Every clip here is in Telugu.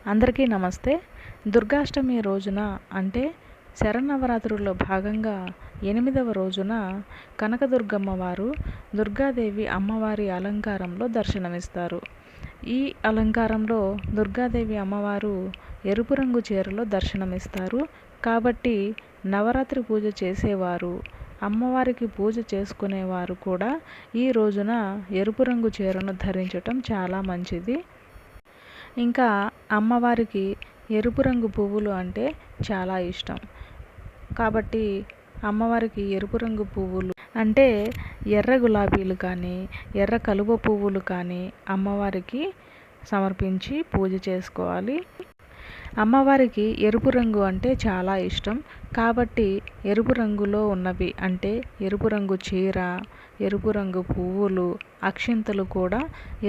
అందరికీ నమస్తే. దుర్గాష్టమి రోజున అంటే శరన్నవరాత్రుల్లో భాగంగా 8వ రోజున కనకదుర్గమ్మ వారు దుర్గాదేవి అమ్మవారి అలంకారంలో దర్శనమిస్తారు. ఈ అలంకారంలో దుర్గాదేవి అమ్మవారు ఎరుపు రంగు చీరలో దర్శనమిస్తారు. కాబట్టి నవరాత్రి పూజ చేసేవారు, అమ్మవారికి పూజ చేసుకునేవారు కూడా ఈ రోజున ఎరుపు రంగు చీరను ధరించటం చాలా మంచిది. ఇంకా అమ్మవారికి ఎరుపు రంగు పువ్వులు అంటే చాలా ఇష్టం. కాబట్టి అమ్మవారికి ఎరుపు రంగు పువ్వులు అంటే ఎర్ర గులాబీలు కానీ, ఎర్ర కలువ పువ్వులు కానీ అమ్మవారికి సమర్పించి పూజ చేసుకోవాలి. అమ్మవారికి ఎరుపు రంగు అంటే చాలా ఇష్టం. కాబట్టి ఎరుపు రంగులో ఉన్నవి అంటే ఎరుపు రంగు చీర, ఎరుపు రంగు పువ్వులు, అక్షింతలు కూడా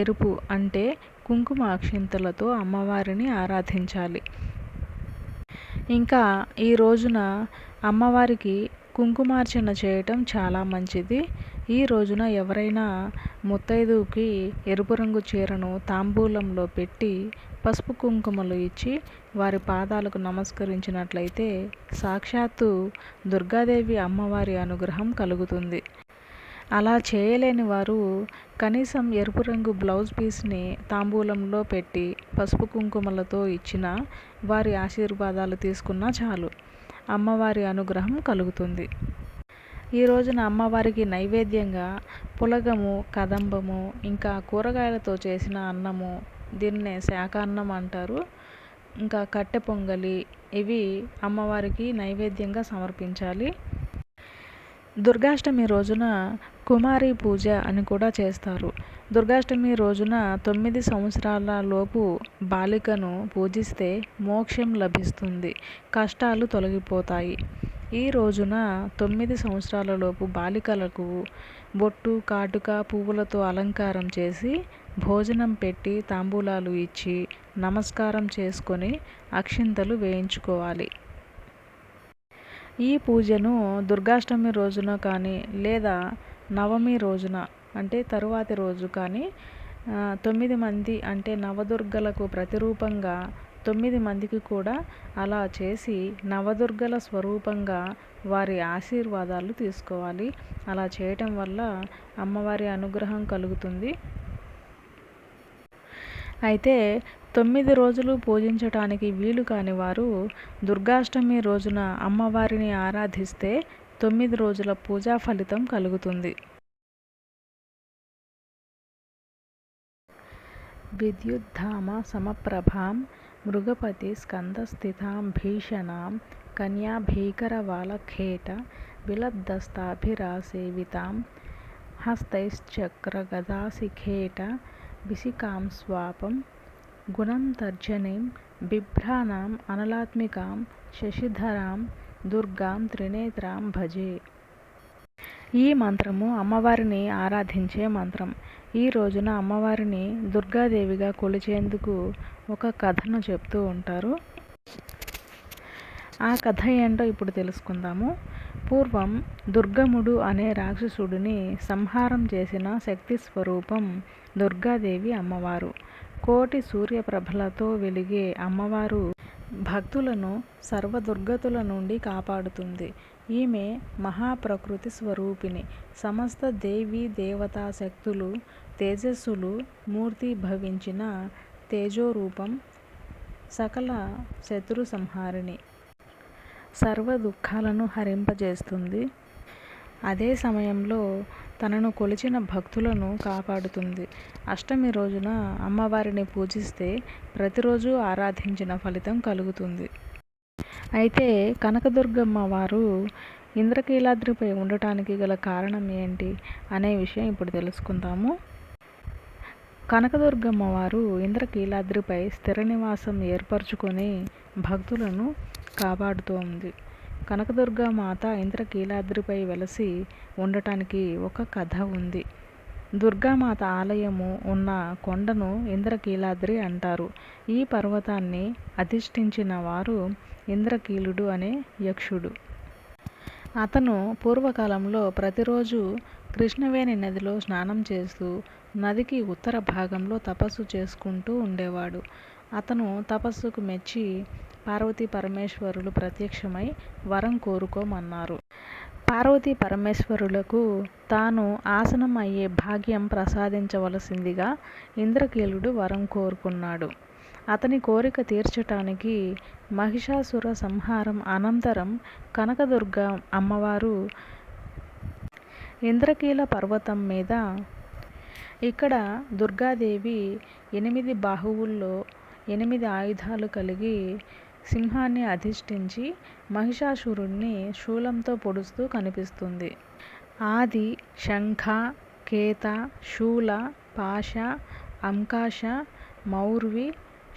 ఎరుపు అంటే కుంకుమ అక్షింతలతో అమ్మవారిని ఆరాధించాలి. ఇంకా ఈ రోజున అమ్మవారికి కుంకుమార్చన చేయటం చాలా మంచిది. ఈ రోజున ఎవరైనా ముత్తైదువుకి ఎరుపు రంగు చీరను తాంబూలంలో పెట్టి పసుపు కుంకుమలు ఇచ్చి వారి పాదాలకు నమస్కరించినట్లయితే సాక్షాత్తు దుర్గాదేవి అమ్మవారి అనుగ్రహం కలుగుతుంది. అలా చేయలేని వారు కనీసం ఎరుపు రంగు బ్లౌజ్ పీస్ని తాంబూలంలో పెట్టి పసుపు కుంకుమలతో ఇచ్చిన వారి ఆశీర్వాదాలు తీసుకున్నా చాలు, అమ్మవారి అనుగ్రహం కలుగుతుంది. ఈ రోజున అమ్మవారికి నైవేద్యంగా పులగము, కదంబము, ఇంకా కూరగాయలతో చేసిన అన్నము, దీన్నే శాకాన్నం అంటారు, ఇంకా కట్టె పొంగలి, ఇవి అమ్మవారికి నైవేద్యంగా సమర్పించాలి. దుర్గాష్టమి రోజున కుమారి పూజ అని కూడా చేస్తారు. దుర్గాష్టమి రోజున 9 సంవత్సరాల లోపు బాలికను పూజిస్తే మోక్షం లభిస్తుంది, కష్టాలు తొలగిపోతాయి. ఈ రోజున 9 సంవత్సరాల లోపు బాలికలకు బొట్టు, కాటుక, పువ్వులతో అలంకారం చేసి భోజనం పెట్టి తాంబూలాలు ఇచ్చి నమస్కారం చేసుకొని అక్షింతలు వేయించుకోవాలి. ఈ పూజను దుర్గాష్టమి రోజున కానీ లేదా నవమి రోజున అంటే తరువాతి రోజు కానీ 9 మంది అంటే నవదుర్గలకు ప్రతిరూపంగా 9 మందికి కూడా అలా చేసి నవదుర్గల స్వరూపంగా వారి ఆశీర్వాదాలు తీసుకోవాలి. అలా చేయటం వల్ల అమ్మవారి అనుగ్రహం కలుగుతుంది. అయితే 9 రోజులు పూజించటానికి వీలు కాని వారు దుర్గాష్టమి రోజున అమ్మవారిని ఆరాధిస్తే 9 రోజుల పూజా ఫలితం కలుగుతుంది. విద్యుద్ధామ సమప్రభాం మృగపతి స్కందస్థితాం భీషణాం కన్యాభీకరవాలఖేట విలబ్ధస్తాభిరాసేవితాం హస్తైశ్చక్రగదాశిఖేట విశిఖాం స్వాపం గుణం తర్జనీం బిభ్రాణాం అనలాత్మికాం శశిధరాం దుర్గాం త్రినేత్రాం భజే. ఈ మంత్రము అమ్మవారిని ఆరాధించే మంత్రం. ఈ రోజున అమ్మవారిని దుర్గాదేవిగా కొలిచేందుకు ఒక కథను చెప్తూ ఉంటారు. ఆ కథ ఏంటో ఇప్పుడు తెలుసుకుందాము. పూర్వం దుర్గముడు అనే రాక్షసుడిని సంహారం చేసిన శక్తి స్వరూపం దుర్గాదేవి అమ్మవారు. కోటి సూర్యప్రభలతో వెలిగే అమ్మవారు భక్తులను సర్వదుర్గతుల నుండి కాపాడుతుంది. ఈమె మహాప్రకృతి స్వరూపిణి. సమస్త దేవీ దేవతా శక్తులు తేజస్సులు మూర్తి భవించిన తేజోరూపం, సకల శత్రు సంహారిణి, సర్వ దుఃఖాలను హరింపజేస్తుంది. అదే సమయంలో తనను కొలిచిన భక్తులను కాపాడుతుంది. అష్టమి రోజున అమ్మవారిని పూజిస్తే ప్రతిరోజు ఆరాధించిన ఫలితం కలుగుతుంది. అయితే కనకదుర్గమ్మ వారు ఇంద్రకీలాద్రిపై ఉండటానికి గల కారణం ఏంటి అనే విషయం ఇప్పుడు తెలుసుకుందాము. కనకదుర్గమ్మ వారు ఇంద్రకీలాద్రిపై స్థిర నివాసం ఏర్పరచుకొని భక్తులను కాపాడుతోంది. కనకదుర్గ మాత ఇంద్రకీలాద్రిపై వెలసి ఉండటానికి ఒక కథ ఉంది. దుర్గామాత ఆలయము ఉన్న కొండను ఇంద్రకీలాద్రి అంటారు. ఈ పర్వతాన్ని అధిష్ఠించిన వారు ఇంద్రకీలుడు అనే యక్షుడు. అతను పూర్వకాలంలో ప్రతిరోజు కృష్ణవేణి నదిలో స్నానం చేస్తూ నదికి ఉత్తర భాగంలో తపస్సు చేసుకుంటూ ఉండేవాడు. అతను తపస్సుకు మెచ్చి పార్వతీ పరమేశ్వరులు ప్రత్యక్షమై వరం కోరుకోమన్నారు. పార్వతీ పరమేశ్వరులకు తాను ఆసనం అయ్యే భాగ్యం ప్రసాదించవలసిందిగా ఇంద్రకీలుడు వరం కోరుకున్నాడు. అతని కోరిక తీర్చటానికి మహిషాసుర సంహారం అనంతరం కనకదుర్గ అమ్మవారు ఇంద్రకీల పర్వతం మీద, ఇక్కడ దుర్గాదేవి 8 బాహువుల్లో 8 ఆయుధాలు కలిగి సింహాన్ని అధిష్ఠించి మహిషాసురుణ్ణి శూలంతో పొడుస్తూ కనిపిస్తుంది. ఆది, శంఖ, కేత, శూల, పాశ, అంకాశ, మౌర్వి,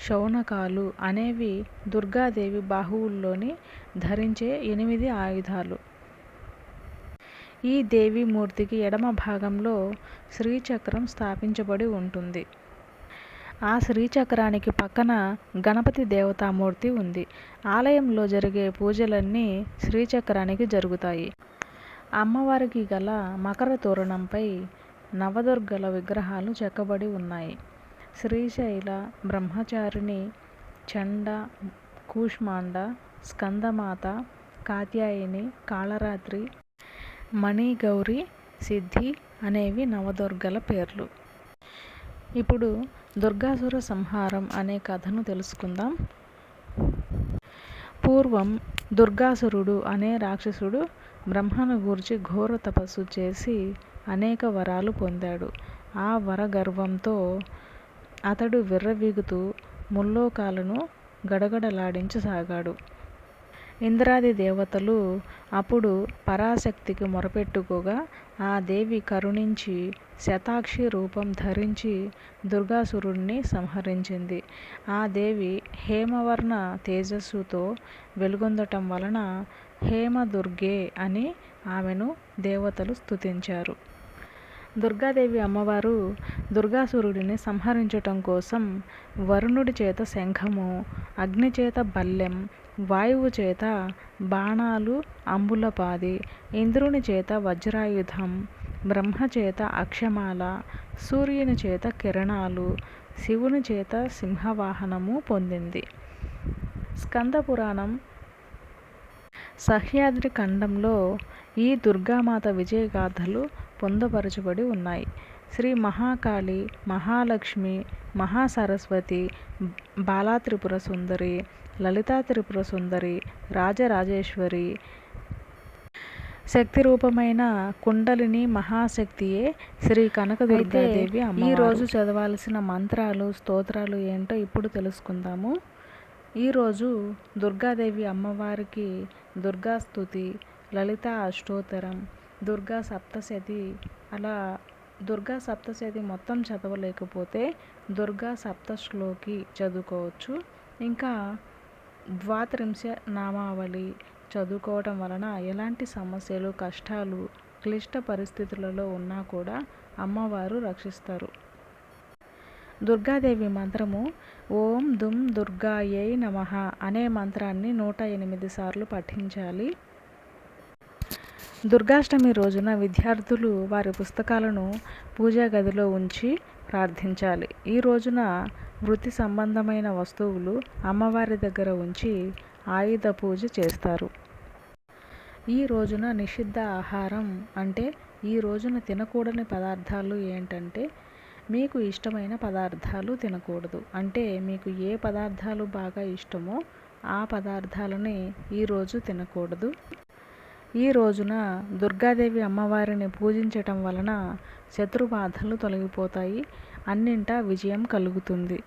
శౌనకాలు అనేవి దుర్గాదేవి బాహువుల్లోని ధరించే 8 ఆయుధాలు. ఈ దేవీమూర్తికి ఎడమ భాగంలో శ్రీచక్రం స్థాపించబడి ఉంటుంది. ఆ శ్రీచక్రానికి పక్కన గణపతి దేవతామూర్తి ఉంది. ఆలయంలో జరిగే పూజలన్నీ శ్రీచక్రానికి జరుగుతాయి. అమ్మవారికి గల మకర తోరణంపై నవదుర్గల విగ్రహాలు చెక్కబడి ఉన్నాయి. శ్రీశైల, బ్రహ్మచారిణి, చండ, కూష్మాండ, స్కందమాత, కాత్యాయని, కాళరాత్రి, మణిగౌరి, సిద్ధి అనేవి నవదుర్గల పేర్లు. ఇప్పుడు దుర్గాసుర సంహారం అనే కథను తెలుసుకుందాం. పూర్వం దుర్గాసురుడు అనే రాక్షసుడు బ్రహ్మను గూర్చి ఘోర తపస్సు చేసి అనేక వరాలు పొందాడు. ఆ వర గర్వంతో అతడు విర్రవీగుతూ ముల్లోకాలను గడగడలాడించసాగాడు. ఇంద్రాది దేవతలు అప్పుడు పరాశక్తికి మొరపెట్టుకోగా ఆ దేవి కరుణించి శతాక్షి రూపం ధరించి దుర్గాసురుణ్ణి సంహరించింది. ఆ దేవి హేమవర్ణ తేజస్సుతో వెలుగొందటం వలన హేమదుర్గే అని ఆమెను దేవతలు స్తుతించారు. దుర్గాదేవి అమ్మవారు దుర్గాసురుడిని సంహరించటం కోసం వరుణుడి చేత శంఖము, అగ్ని చేత బల్లెం, వాయువు చేత బాణాలు అంబులపాది, ఇంద్రుని చేత వజ్రాయుధం, బ్రహ్మ చేత అక్షమాల, సూర్యుని చేత కిరణాలు, శివుని చేత సింహవాహనము పొందింది. స్కంద పురాణం సహ్యాద్రి ఖండంలో ఈ దుర్గామాత విజయగాథలు పొందుపరచబడి ఉన్నాయి. శ్రీ మహాకాళి, మహాలక్ష్మి, మహాసరస్వతి, బాలాత్రిపుర సుందరి, లలితా త్రిపుర సుందరి, రాజరాజేశ్వరి, శక్తి రూపమైన కుండలిని మహాశక్తియే శ్రీ కనకదుర్గాదేవి అమ్మవారు. ఈరోజు చదవాల్సిన మంత్రాలు, స్తోత్రాలు ఏంటో ఇప్పుడు తెలుసుకుందాము. ఈరోజు దుర్గాదేవి అమ్మవారికి దుర్గాస్తుతి, లలితా అష్టోత్తరం, దుర్గా సప్తశతి, అలా దుర్గా సప్తశతి మొత్తం చదవలేకపోతే దుర్గా సప్తశ్లోకి చదువుకోవచ్చు. ఇంకా ద్వాత్రింశ నామావళి చదువుకోవటం వలన ఎలాంటి సమస్యలు, కష్టాలు, క్లిష్ట పరిస్థితులలో ఉన్నా కూడా అమ్మవారు రక్షిస్తారు. దుర్గాదేవి మంత్రము ఓం దుం దుర్గాయై నమః అనే మంత్రాన్ని 108 సార్లు పఠించాలి. దుర్గాష్టమి రోజున విద్యార్థులు వారి పుస్తకాలను పూజా గదిలో ఉంచి ప్రార్థించాలి. ఈ రోజున వృత్తి సంబంధమైన వస్తువులు అమ్మవారి దగ్గర ఉంచి ఆయుధ పూజ చేస్తారు. ఈ రోజున నిషిద్ధ ఆహారం అంటే ఈ రోజున తినకూడని పదార్థాలు ఏంటంటే మీకు ఇష్టమైన పదార్థాలు తినకూడదు. అంటే మీకు ఏ పదార్థాలు బాగా ఇష్టమో ఆ పదార్థాలని ఈరోజు తినకూడదు. ఈ రోజున దుర్గాదేవి అమ్మవారిని పూజించటం వలన శత్రుబాధలు తొలగిపోతాయి, అన్నింటా విజయం కలుగుతుంది.